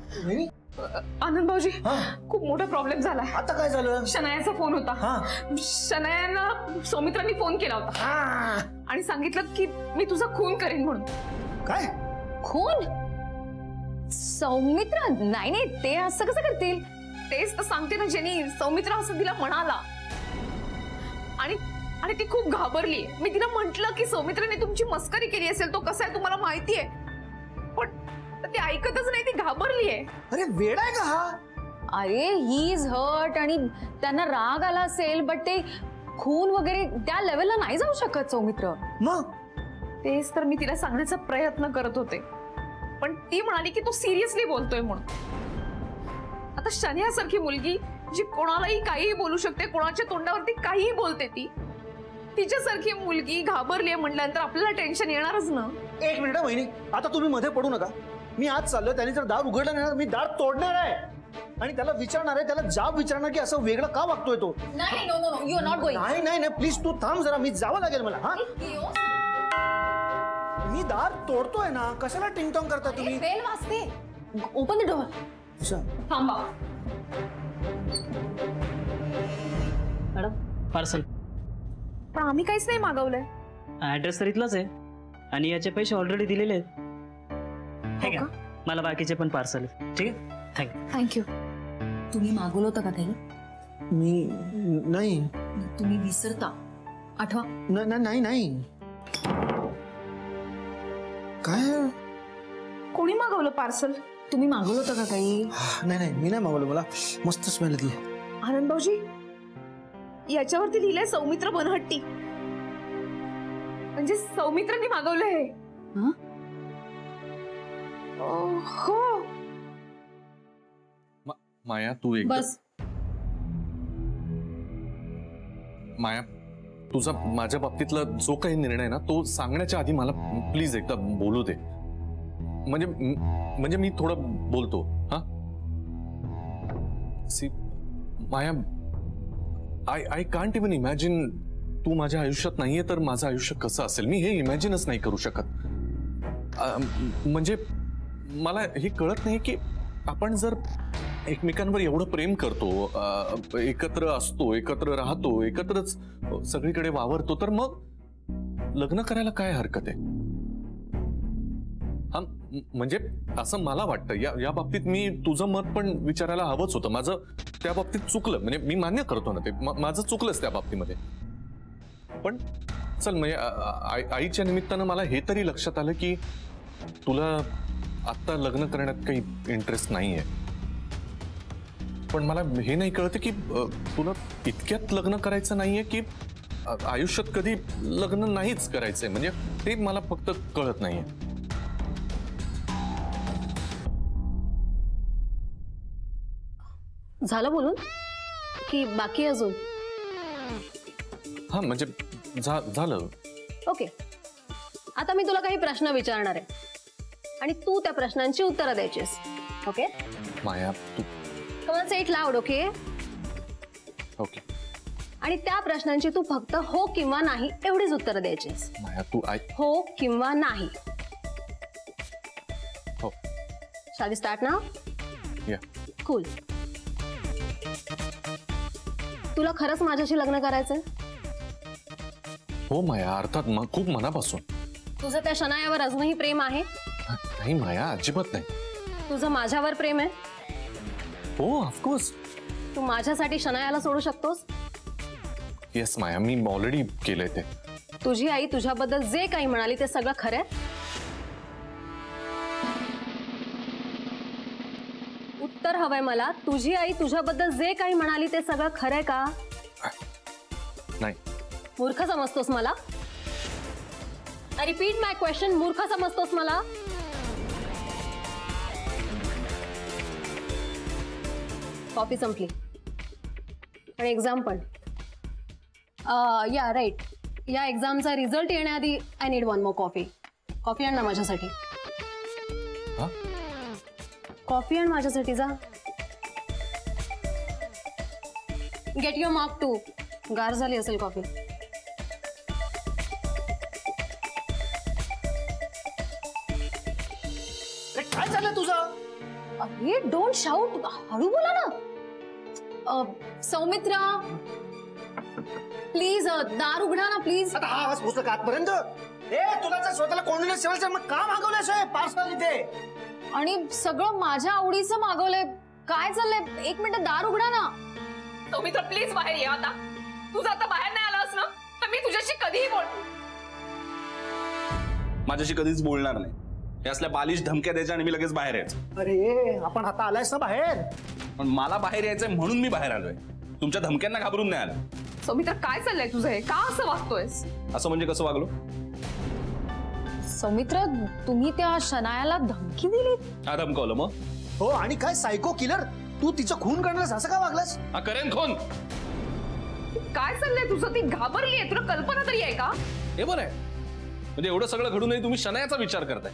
आनंद भाऊजी खूप मोठा प्रॉब्लेम झाला। आता काय झालं? शनायाचा फोन होता। शनायाला सौमित्रांनी फोन केला होता आणि सांगितलं की मी तुझा खून करेन म्हणून। काय खून? सौमित्र नाही नाही, ते असं कसं करतील? तेच तर सांगते ना जेनी, सौमित्र असं तिला म्हणाला आणि आणि ती खूप घाबरली। मी तिला म्हंटल की सौमित्राने तुमची मस्करी केली असेल, तो कसा आहे तुम्हाला माहिती आहे, पण ती ऐकतच नाही, ती घाबरली आहे। अरे वेडा आहे का हा? अरे ही इज हर्ट आणि त्यांना राग आला असेल, बट ते खून वगैरे त्या लेवलला नाही जाऊ शकत सौमित्र। मग तेच तर मी तिला सांगण्याचा प्रयत्न करत होते, पण ती म्हणाली की तू सिरियसली बोलतोय म्हणून। आता शन्यासारखी मुलगी जी कोणालाही काहीही बोलू शकते, कोणाच्या तोंडावरती काहीही बोलते, तिच्यासारखी मुलगी घाबरली म्हटल्यानंतर आपल्याला टेन्शन येणारच ना। एक मिनिट वहिनी, आता तुम्ही मध्ये पडू नका। मी आज चाललोय, त्याने जर दार उघडला नाही मी दार तोडणार आहे आणि त्याला विचारणार आहे, त्याला जाब विचारणार की असं वेगळं का वागतोय तो। नाही no no no, you are not going. नाही नाही नाही, प्लीज तू थांब जरा, मी जावं लागेल मला। हा मी दार तोडतोय ना, कशाला टिंगटॉंग करता तुम्ही? बेल वाजते, ओपन द डोअर। थांबा मॅडम, पार्सल। पण आम्ही काहीच नाही मागवलंय। ऍड्रेस तर इथलाच आहे आणि याचे पैसे ऑलरेडी दिलेले आहेत। ठीक आहे, मला बाकीचे पण पार्सल। ठीक आहे, थँक्यू। तुम्ही मागवलं होतं का काही? मी नाही। तुम्ही विसरता, आठवा। नाही नाही, काय कोणी मागवलं पार्सल? तुम्ही मागवलं होतं का काही? नाही नाही, मी नाही मागवलं, मला मस्त स्मेल येते। आनंद भाऊजी, याच्यावरती लिहिलंय सौमित्र बनहट्टी, म्हणजे सौमित्रांनी मागवलं हे। हो माया, तू एक बस। माया, तुझा माझ्या बाबतीतला जो काही निर्णय ना, तो सांगण्याच्या आधी मला प्लीज एकदा बोलू दे। म्हणजे मी थोडं बोलतो। हा सी Maya, I can't even imagine तू माझ्या आयुष्यात नाहीये तर माझं आयुष्य कसं असेल, मी हे इमॅजिनच नाही करू शकत। म्हणजे मला हे कळत नाही की आपण जर एकमेकांवर एवढं प्रेम करतो, एकत्र असतो, एकत्र राहतो, एकत्रच सगळीकडे वावरतो, तर मग लग्न करायला काय हरकत आहे? हा म्हणजे असं मला वाटतं। या बाबतीत मी तुझं मत पण विचारायला हवंच होतं। माझं त्या बाबतीत चुकलं, म्हणजे मी मान्य करतो ना, ते माझं चुकलंच त्या बाबतीमध्ये। पण चल, म्हणजे आईच्या निमित्तानं मला हे तरी लक्षात आलं की तुला आता लग्न करण्यात काही इंटरेस्ट नाहीये। पण मला हे नाही कळत की तुला इतक्यात लग्न करायचं नाहीये की आयुष्यात कधी लग्न नाहीच करायचंय, म्हणजे ते मला फक्त कळत नाहीये। झालं बोलून की बाकी अजून? हा म्हणजे झालं। ओके, आता मी तुला काही प्रश्न विचारणार आहे आणि तू त्या प्रश्नांची उत्तरं द्यायचीस। ओके माया, तू come on, say it loud. Okay okay. आणि त्या प्रश्नांची तू फक्त हो किंवा नाही एवढीच उत्तरं द्यायचीस। माया, तू हो किंवा नाही। हो। Shall we start now? Yeah. Cool. तुला खरंच माझ्याशी लग्न करायचंय? हो माया, अर्थात खूप मनापासून। तुझं त्या शनायावर अजूनही प्रेम आहे? नाही माया, अजिबात नाही। तुझं माझ्यावर प्रेम आहे? हो, ऑफकोर्स। तू माझ्यासाठी शनायाला सोडू शकतोस? येस माया, मी ऑलरेडी केलंय ते। तुझी आई तुझ्याबद्दल जे काही म्हणाली ते सगळं खरंय? उत्तर हवंय मला, तुझी आई तुझ्याबद्दल जे काही म्हणाली ते सगळं खरंय का? नाही। मूर्ख समजतोस मला? आय रिपीट माय क्वेश्चन, मूर्ख समजतोस मला? कॉफी संपली आणि एक्झाम पण। या राईट, या एक्झामचा रिझल्ट येण्याआधी I need one more coffee. Coffee आण ना माझ्यासाठी। कॉफी आण माझ्यासाठी, जा। Get your mark too. गार झाली असेल कॉफी। काय चाललंय तुझं? अरे डोंट शाउट, हळू बोला ना. सौमित्रा प्लीज दार उघडा ना प्लीज. आता हा आवाज पोचला का आतपर्यंत? ए तुला जर स्वतःला कोंडून सेवायचं मग का मागवलंय पार्सल इथे? आणि सगळं माझ्या आवडीचं मागवलंय. काय चाललंय? एक मिनिट दार उघडा ना. सौमित्रा प्लीज बाहेर ये आता. तुझं आता बाहेर नाही आलास ना तर मी तुझ्याशी कधीही बोल. माझ्याशी कधीच बोलणार नाही. हे असल्या बालिश धमक्या द्यायच्या आणि मी लगेच बाहेर यायचं. अरे आपण आता आलायस ना बाहेर. पण मला बाहेर यायचंय म्हणून मी बाहेर आलोय. तुमच्या धमक्यांना घाबरून नाही आलो. सौमित्रा काय चाललंय तुझं? हे का असं वागतोयस? असं म्हणजे कसं वागलो? सौमित्रा तुम्ही त्या शनायाला धमकी दिली? हा धमकावलं मग? हो आणि काय सायको किलर, तू तिचं खून करणारस असं का वागलास? हा करेन खून. काय चाललंय तुझं? ती घाबरलीये. तुला कल्पना तरी आहे का? हे बरं आहे. म्हणजे एवढं सगळं घडूनही तुम्ही शनायाचा विचार करताय.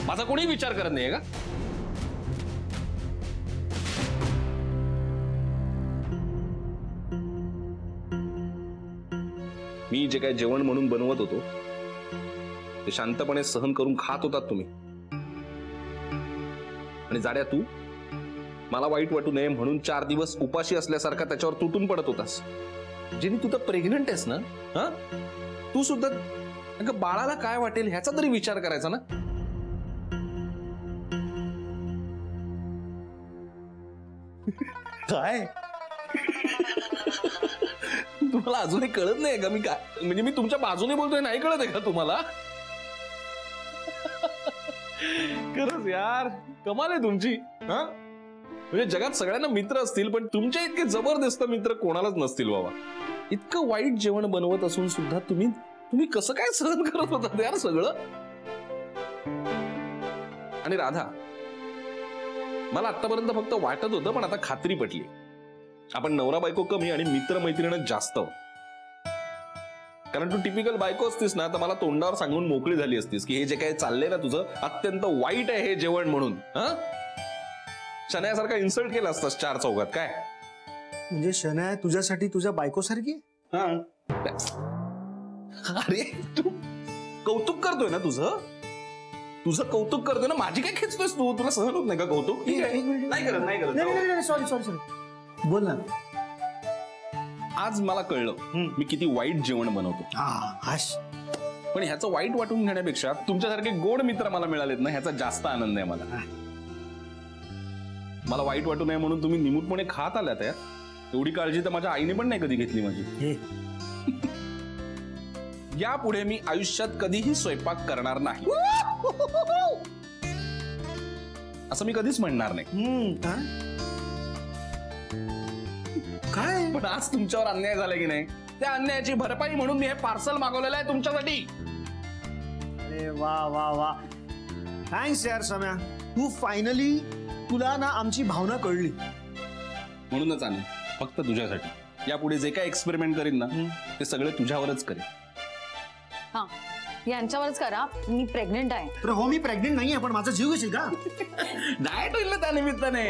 माझा कोणी विचार करत नाहीये का? मी जे काय जेवण म्हणून बनवत होतो ते शांतपणे सहन करून खात होतात तुम्ही. आणि जाड्या तू मला वाईट वाटू नये म्हणून 4 दिवस उपाशी असल्यासारखा त्याच्यावर तुटून पडत होतास. जेनी तू तर प्रेग्नंट आहेस ना? हा तू सुद्धा अगं बाळाला काय वाटेल ह्याचा तरी विचार करायचा ना. काय तुम्हाला अजूनही कळत नाही का मी काय म्हणजे मी तुमच्या बाजूने बोलतोय नाही कळत आहे का तुम्हाला? खरंच यार कमाल आहे तुमची. हा म्हणजे जगात सगळ्यांना मित्र असतील पण तुमच्या इतके जबरदस्त मित्र कोणालाच नसतील बाबा. इतकं वाईट जेवण बनवत असून सुद्धा तुम्ही कसं काय सहन करत होता यार सगळं? आणि राधा मला आतापर्यंत फक्त वाटत होतं पण आता खात्री पटली. आपण नवरा बायको कमी आणि मित्र मैत्रीण जास्त. कारण तू टिपिकल बायको असतीस ना तर मला तोंडावर सांगून मोकळी झाली असतीस की हे जे काही चाललंय ना तुझं अत्यंत वाईट आहे हे जेवण म्हणून. हा शनायासारखा इन्सल्ट केला असतास 4 चौघात. काय म्हणजे शनाया तुझ्यासाठी तुझ्या बायकोसारखी? हा अरे तू कौतुक करतोय ना तुझं कौतुक करतोय ना. माझी काय खेचतोयस तू? तुला सहन होत नाही का कौतुक? नाही करत. सॉरी बोल ना. आज मला कळलं मी किती वाईट जेवण बनवतो. पण ह्याचं वाईट वाटून घेण्यापेक्षा तुमच्यासारखे गोड मित्र मला मिळालेत ना ह्याचा जास्त आनंद आहे मला. मला वाईट वाटू नये म्हणून तुम्ही निमूटपणे खात आल्यात यार. एवढी काळजी तर माझ्या आईने पण नाही कधी घेतली माझी. यापुढे मी आयुष्यात कधीही स्वयंपाक करणार नाही असं मी कधीच म्हणणार नाही. काय पण आज तुमच्यावर अन्याय झाला की नाही त्या अन्यायाची भरपाई म्हणून मी हे पार्सल मागवलेलं आहे तुमच्यासाठी. अरे वा वा वा थँक्स यार सम्या. तू फायनली तुला ना आमची भावना कळली. म्हणूनच आणलं फक्त तुझ्यासाठी. यापुढे जे काय एक्सपेरिमेंट करीन ना ते सगळे तुझ्यावरच करेन. हा यांच्यावरच करा. मी प्रेग्नेंट आहे. तर हो मी प्रेग्नेंट नाहीये पण माझा जीव घेशील का? डाएट होईल ना त्या निमित्ताने.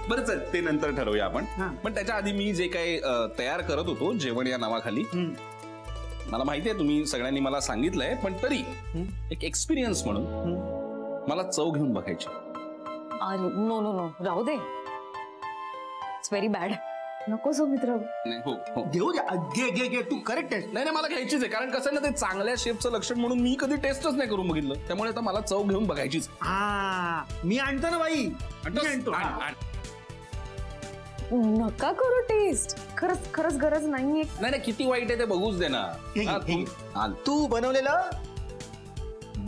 बरं चल ते नंतर ठरवूया आपण. पण त्याच्या आधी मी जे काही तयार करत होतो जेवण या नावाखाली मला माहिती आहे तुम्ही सगळ्यांनी मला सांगितलंय पण तरी एक एक्सपिरियन्स म्हणून मला चव घेऊन बघायची. अरे नो राहू दे. It's very bad. नको सौमित्र. हो देऊ दे. घे तू करेक्ट आहे. नाही मला घ्यायचीच आहे कारण कसं ना ते चांगल्या शेफचं लक्षण म्हणून मी कधी टेस्टच नाही करून बघितलं. त्यामुळे आता मला चव घेऊन बघायचीच. मी आणतो ना बाई. नका करू टेस्ट. खरंच गरज नाहीये. नाही किती वाईट आहे ते बघूच दे ना. तू बनवलेलं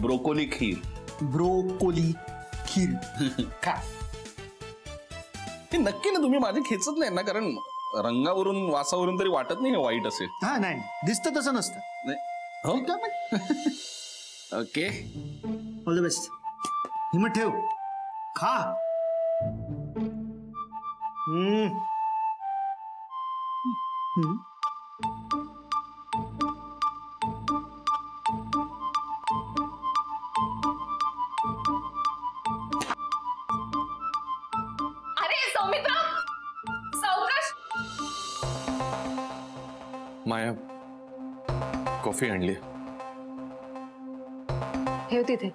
ब्रोकोली खीर. ब्रोकोली खीर खा. हे नक्की ना तुम्ही माझे खेचत नाही ना कारण रंगावरून वासावरून तरी वाटत नाही हे वाईट असेल. हा नाही दिसतं तसं नसतं. Okay all the best. हिम्मत ठेव. खा. माया कॉफी आणली. ठेव तिथे.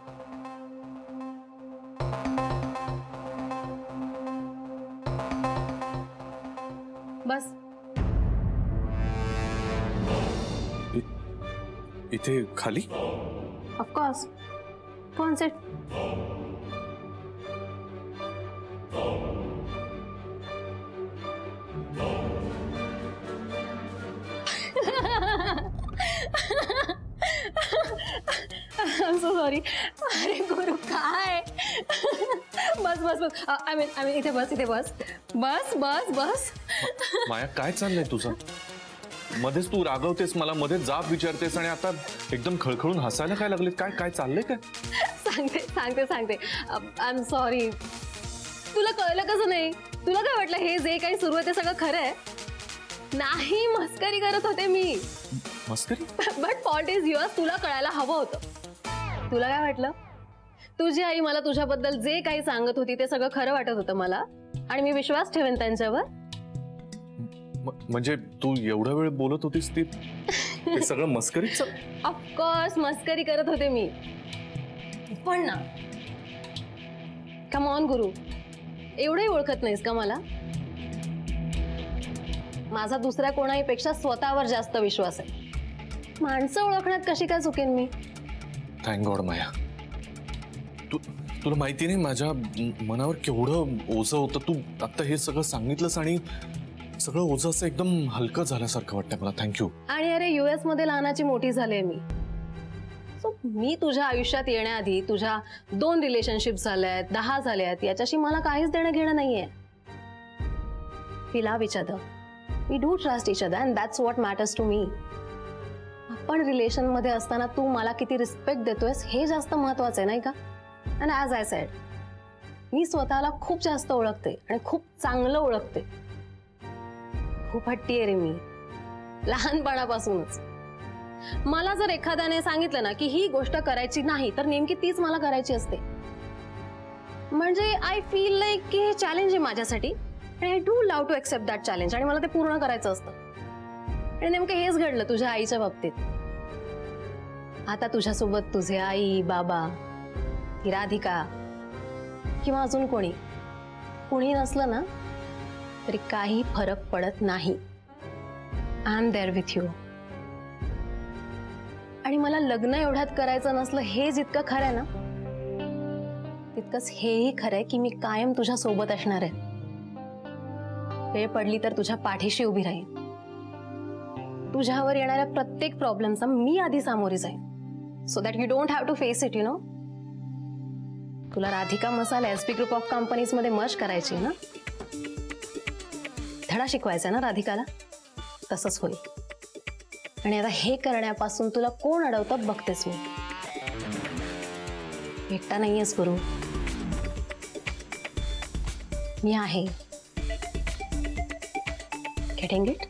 इथे खाली? ऑफकोर्स. कौन से? I'm so sorry. अरे गुरु काय? बस बस बस. I mean इथे बस, इथे बस. बस बस बस. माया काय चाललंय तुझं? मध्येच तू रागवतेस मला, मध्ये जाब विचारतेस आणि आता एकदम खळखळून हसायला काय लागले? काय काय चाललंय काय? सांगते. I am sorry. तुला कळलं कसं नाही? तुला काय वाटलं हे जे काही सुरू आहे ते सगळं खरं आहे? नाही, मस्करी करत होते मी. मस्करी? But fault is yours. तुला कळायला हवं होतं. तुला काय वाटलं? तुझी आई मला तुझ्याबद्दल जे काही सांगत होती ते सगळं खरं वाटत होतं मला, आणि मी विश्वास ठेवेन त्यांच्यावर. म्हणजे तू एवढा वेळ बोलत होतीस ती ते सगळं मस्करीच? ऑफकोर्स मस्करी करत होते मी. पण ना, कम ऑन गुरु, एवढंही ओळखत नाहीस का मला? माझा दुसऱ्या कोणाहीपेक्षा स्वतःवर जास्त विश्वास आहे. माणसं ओळखण्यात कशी काय चुकेन मी? थँक गॉड माया. तुला माहिती नाही माझ्या मनावर केवढं ओझं होतं. तू आता हे सगळं सांगितलंस आणि सगळं ओझं असं एकदम हलकं झाल्यासारखं वाटतंय मला. थँक्यू. आणि अरे US मध्ये लहानाची मोठी झाले मी. सो मी तुझ्या आयुष्यात येण्याआधी तुझ्या 2 रिलेशनशिप झाल्यात, 10 झाल्यात, याच्याशी मला काहीच देणं घेणं नाहीये. We love each other. We do trust each other and that's what matters to me. आपण रिलेशन मध्ये असताना तू मला किती रिस्पेक्ट देतोयस हे जास्त महत्वाचं आहे, नाही का? And as I said, मी स्वतःला खूप जास्त ओळखते आणि खूप चांगलं ओळखते. खूप हट्टी आहे रे मी, लहानपणापासूनच. मला जर एखाद्याने सांगितलं ना की ही गोष्ट करायची नाही, तर नेमकी तीच मला करायची असते. म्हणजे आय फील लाईक की हे चॅलेंज आहे माझ्यासाठी आणि I do love to accept that challenge, आणि मला ते पूर्ण करायचं असतं. आणि नेमकं हेच घडलं तुझ्या आईच्या बाबतीत. आता तुझ्यासोबत तुझे आई, बाबा, ही राधिका किंवा अजून कोणी नसलं ना तरी काही फरक पडत नाही. I am there with you. आणि मला लग्न एवढ्यात करायचं नसलं हे जितकं खरं आहे ना, तितकंच हेही खरं आहे की मी कायम तुझ्या सोबत असणार आहे. वेळ पडली तर तुझ्या पाठीशी उभी राहीन. तुझ्यावर येणाऱ्या प्रत्येक प्रॉब्लेमचा मी आधी सामोरी जाईन, so that you don't have to face it. You know, तुला Radhika Masala SP group of companies मध्ये मर्ज करायची ना, धडा शिकवायचा ना राधिकाला, तसंच होईल. आणि आता हे करण्यापासून तुला कोण अडवतं बघतेस मी. एकटा नाहीयेस गुरु, मी आहे. Getting it?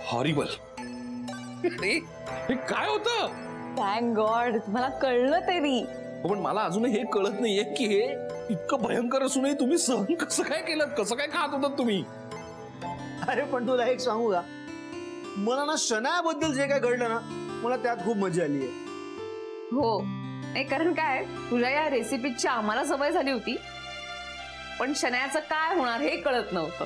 हॉरिबल. हे काय होतं? थँक गॉड मला कळलं तरी. पण मला अजून हे कळत नाहीये की हे इतकं भयंकर असूनही तुम्ही सहन कसं काय केलं, कसं काय खात होतात तुम्ही? अरे पण तुला एक सांगू का, मला ना शनायाबद्दल जे काय घडलं ना, मला त्यात खूप मजा आली आहे. हो नाही, कारण काय तुझ्या या रेसिपीची आम्हाला सवय झाली होती, पण शनायाचं काय होणार हे कळत नव्हतं.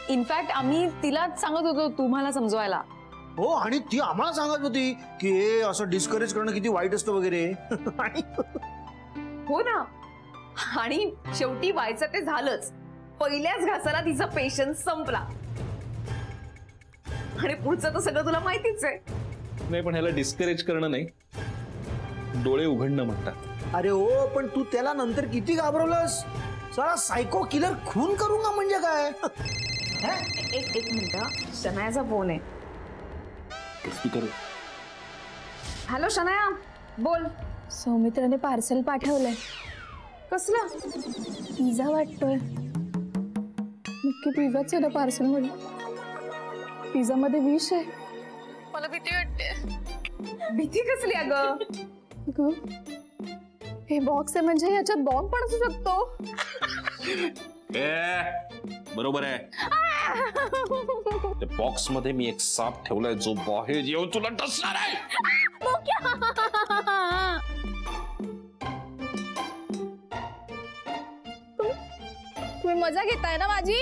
इनफॅक्ट आम्ही तिलाच सांगत होतो तुम्हाला समजवायला. हो, आणि ती आम्हाला सांगत होती की हे असं डिस्करेज करणं किती वाईट असतं वगैरे. हो ना, आणि शेवटी व्हायचं ते झालंच. पहिल्याच घासाला तिचा पेशन्स संपला, आणि पुढचं तर सगळं तुला माहितीच आहे. नाही, पण ह्याला डिस्करेज करणं नाही, डोळे उघडणं म्हणतात. अरे हो, पण तू त्याला नंतर किती घाबरवलंस. साला सायको किलर खून करूंगा म्हणजे काय? एक मिनिट, शनायाचा फोन आहे. हॅलो शनाया, बोल. सौमित्राने पार्सल पाठवलंय. कसलं? पिझ्झा वाटतोय. नक्की पिझ्झाच आहे ना पार्सल मध्ये? पिझ्झा मध्ये विष आहे. मला भीती वाटते. भीती कसली अगं? हे बॉक्स आहे म्हणजे याच्यात बॉम्ब पण असू शकतो. बरोबर आहे. बॉक्स मध्ये मी एक साप ठेवलाय जो बाहेर येऊन तुला डसणार आहे. मजा घेताय ना माझी?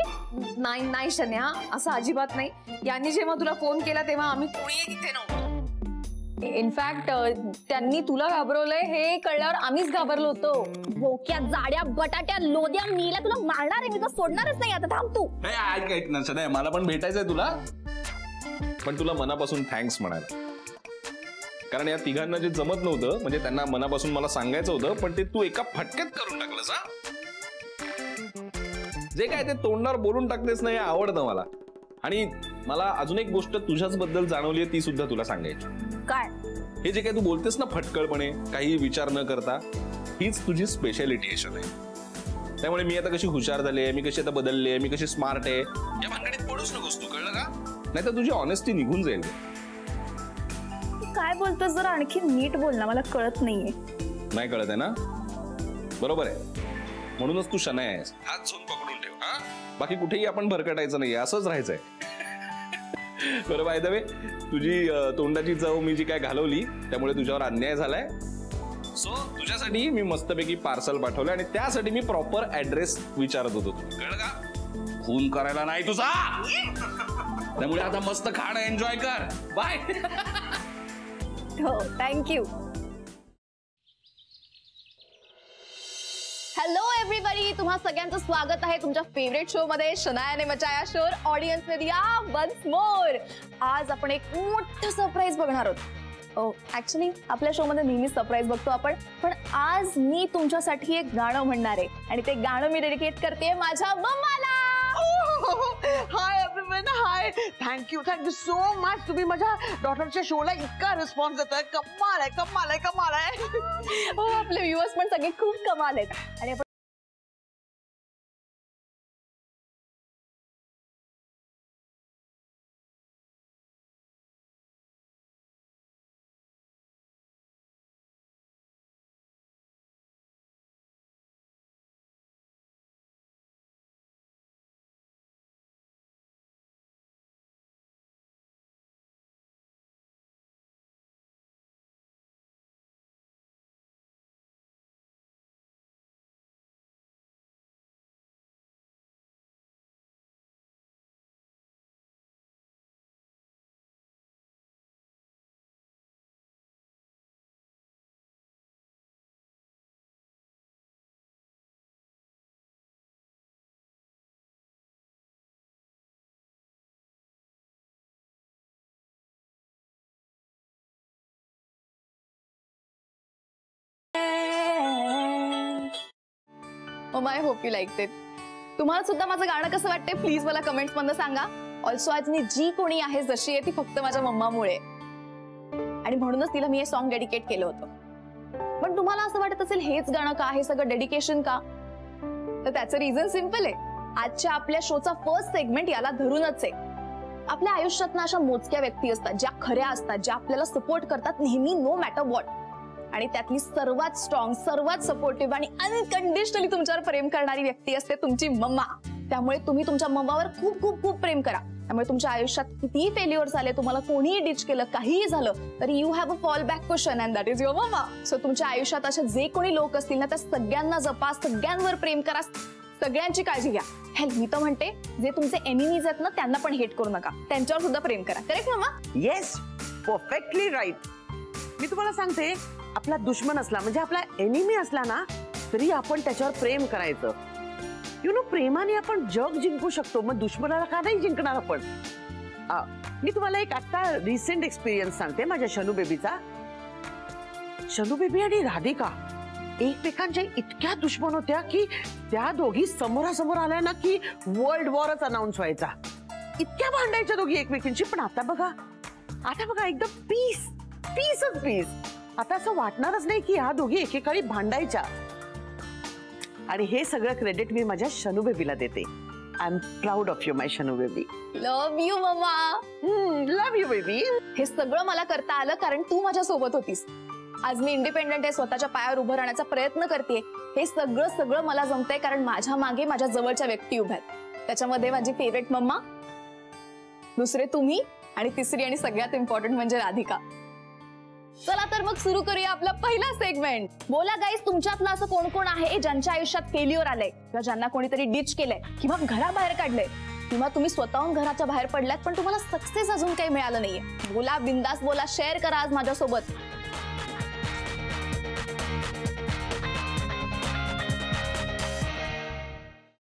नाही नाही शन्या, असं अजिबात नाही. यांनी जेव्हा तुला फोन केला तेव्हा आम्ही कोणीही तिथे नव्हतो. इनफॅक्ट त्यांनी तुला घाबरवलंय हे कळल्यावर आम्हीच घाबरलो होतो. बोक्या जाड्या बटाट्या लोद्या मीला तुला मारणार आहे, मी तर सोडणारच नाही. आता थांब तू. ऐक ना सध्या, मला पण भेटायचंय तुला, पण तुला मनापासून थँक्स म्हणायला. कारण या तिघांना जे जमत नव्हतं, म्हणजे त्यांना मनापासून मला सांगायचं होतं, पण ते तू एका फटक्यात करून टाकलंस. जे काय ते तोंडावर बोलून टाकतेस ना, हे आवडतं मला. आणि मला अजून एक गोष्ट तुझ्याच बद्दल जाणवली आहे, ती सुद्धा तुला सांगायची. काय? हे जे काय तू बोलतेस ना फटकळपणे, काही विचार न करता, हीच तुझी स्पेशालिटी आहे. त्यामुळे मी आता कशी हुशार झाले, मी कशी आता बदलले, मी कशी स्मार्ट आहे, या भानगडीत पडूच नकोस तू, कळलं का? नाही तर तुझी ऑनेस्टी निघून जाईल. काय बोलतोस जरा आणखी नीट बोल ना, मला कळत नाहीये. नाही कळत आहे ना? बरोबर आहे, म्हणूनच तू शनाया आहेस. हात झोन पकडून ठेव. हा, बाकी कुठेही आपण भरकटायचं नाही, असंच राहायचंय. बरं, बाय द वे, तुझी तोंडाची चव मी जी काय घालवली त्यामुळे तुझ्यावर अन्याय झालाय. सो तुझ्यासाठी मी मस्तपैकी पार्सल पाठवलं, आणि त्यासाठी मी प्रॉपर ऍड्रेस विचारत होतो. कळलं का? खून करायला नाही तुझा. त्यामुळे आता मस्त खाणं एन्जॉय कर. बाय. हो, थँक्यू. हॅलो एव्हरीबडी, तुम्हा सगळ्यांचं स्वागत आहे तुमच्या फेवरेट शो मध्ये, शनाया ने मचाया शोर. ऑडियन्स मध्ये या वन्स मोर. आज आपण एक मोठं सरप्राईज बघणार आहोत. ऍक्च्युली आपल्या शो मध्ये नेहमी सरप्राईज बघतो आपण, पण आज मी तुमच्यासाठी एक गाणं म्हणणार आहे, आणि ते गाणं मी डेडिकेट करते माझ्या मम्माला. Hi everyone, hi. Thank you so much. तुम्ही माझ्या डॉटरच्या शोला इतका रिस्पॉन्स देताय. कमाल आहे, कमाल आहे, कमाल आहे. हो, आपले व्ह्युअर्स पण सगळे खूप कमाल आहेत. आणि mamma, I hope you like it. तुम्हाला सुद्धा माझं गाणं कसं वाटतंय प्लीज मला कमेंट्स मध्ये सांगा. ऑल्सो आज मी जी कोणी आहे जशी आहे ती फक्त माझ्या मम्मामुळे, आणि म्हणूनच तिला मी हे सॉन्ग डेडिकेट केलं होतं. पण तुम्हाला असं वाटत असेल हेच गाणं का, हे सगळं डेडिकेशन का? तर त्याचं रिझन सिम्पल आहे. आजच्या आपल्या शोचा फर्स्ट सेगमेंट याला धरूनच आहे. आपल्या आयुष्यात ना अशा मोजक्या व्यक्ती असतात ज्या खऱ्या असतात, ज्या आपल्याला सपोर्ट करतात नेहमी, नो मॅटर व्हॉट. आणि त्यातली सर्वात स्ट्रॉंग, सर्वात सपोर्टिव्ह आणि अनकंडिशनली तुमच्यावर प्रेम करणारी व्यक्ती असते तुमची मम्मा. त्यामुळे तुम्ही तुमच्या मम्मावर खूप खूप खूप प्रेम करा. त्यामुळे तुमच्या आयुष्यात कितीही फेल्युअर झाले, तुम्हाला कोणीही डिच केलं, काहीही झालं तरी you have a fallback question, and that is your mamma. So तुमच्या आयुष्यात अशा जे कोणी लोक असतील ना, त्या सगळ्यांना जपा, सगळ्यांवर प्रेम करा, सगळ्यांची काळजी घ्या. हेल्प, मी तर म्हणते जे तुमचे एनिमीज आहेत ना त्यांना पण हेट करू नका, त्यांच्यावर सुद्धा प्रेम करा. Correct mumma? Yes, perfectly right. मी तुम्हाला सांगते, आपला दुश्मन असला म्हणजे आपला एनिमी असला ना, तरी आपण त्याच्यावर प्रेम करायचं. यु नो, प्रेमाने आपण जग जिंकू शकतो, मग दुश्मनाला का नाही जिंकणार आपण? मी तुम्हाला एक आता रिसेंट एक्सपिरियन्स सांगते माझ्या शनू बेबीचा. शनू बेबी आणि राधिका एकमेकांच्या इतक्या दुश्मन होत्या की त्या दोघी समोरासमोर आल्या ना की वर्ल्ड वॉरच अनाऊन्स व्हायचा. इतक्या भांडायच्या दोघी एकमेकींची. पण आता बघा एकदम पीस, पीसच पीस. आता असं वाटणारच नाही की ह्या दोघी एकेकाळी भांडायच्या. आणि हे सगळं क्रेडिट मी माझ्या शनू बेबीला देते. I am proud of you my Shanu baby. Love you mumma. Love you baby. हे सगळं मला करता आलं कारण तू माझ्या सोबत होतीस. आज मी इंडिपेंडंट आहे, स्वतःच्या पायावर उभं राहण्याचा प्रयत्न करते. हे सगळं मला जमतंय कारण माझ्या मागे माझ्या जवळच्या व्यक्ती उभ्या आहेत. त्याच्यामध्ये माझी फेवरेट मम्मा, दुसरे तुम्ही, आणि तिसरी आणि सगळ्यात इम्पॉर्टंट म्हणजे राधिका. चला तर मग सुरू करूया आपला पहिला सेगमेंट. बोला गाईज, तुमच्यातलं असं कोण कोण आहे ज्यांच्या आयुष्यात फेल्युअर आलंय किंवा ज्यांना कोणीतरी डिच केलंय किंवा घराबाहेर काढलंय किंवा तुम्ही स्वतःहून घराच्या बाहेर पडलात पण तुम्हाला सक्सेस अजून काही मिळालं नाहीये. बोला, बिंदास बोला, शेअर करा आज माझ्यासोबत.